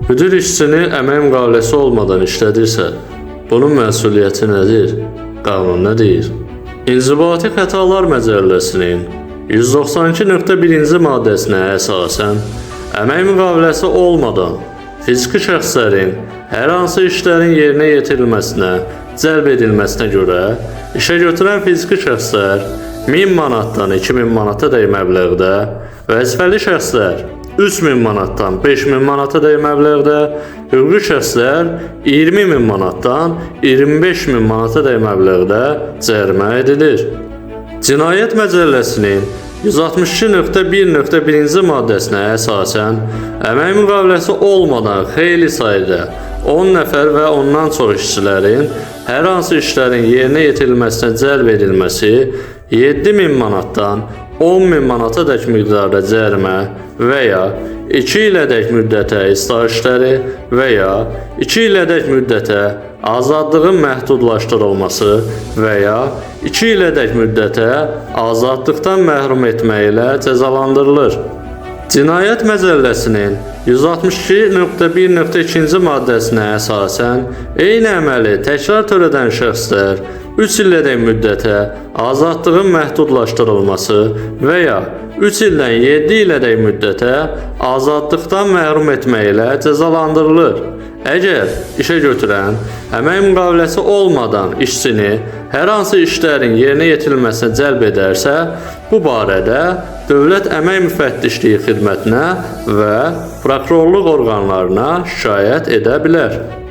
Müdür işçini əmək müqaviləsi olmadan işlədirsə, bunun məsuliyyəti nədir? Qanun nə deyir? İnzibati Xətalar Məcəlləsinin 192.1-ci maddəsinə əsasən, əmək müqaviləsi olmadan fiziki şəxslərin hər hansı işlərin yerinə yetirilməsinə, cəlb edilməsinə görə işə götürən fiziki şəxslər 1000 manatdan 2000 manata dək məbləğdə, vəzifəli şəxslər 3000 manatdan 5000 manata dək məbləğdə, hüquqi şəxslər 20000 manatdan 25000 manata dək məbləğdə cərimə edilir. Cinayət Məcəlləsinin 162.1.1-ci maddəsinə əsasən, əmək müqaviləsi olmadan xeyli sayda 10 nəfər və ondan çox işçilərin hər hansı işlərin yerinə yetirilməsinə cəlb edilməsi 7000 manatdan 10.000 manata dək miqdarda cərimə və ya 2 ilədək müddətə istirahətləri və ya 2 ilədək müddətə azadlığın məhdudlaşdırılması və ya 2 ilədək müddətə azadlıqdan məhrum etmə ilə cəzalandırılır. Cinayət Məcəlləsinin 162.1.2-ci maddəsinə əsasən, eyni əməli təkrar törədən şəxslər 3 ilədək müddətə azadlığın məhdudlaşdırılması və ya 3 ildən 7 ilədək müddətə azadlıqdan məhrum etmə ilə cəzalandırılır. Əgər işə götürən əmək müqaviləsi olmadan işçini hər hansı işlərin yerinə yetirilməsinə cəlb edərsə, bu barədə Dövlət Əmək Müfəttişliyi Xidmətinə və prokurorluq orqanlarına şikayət edə bilər.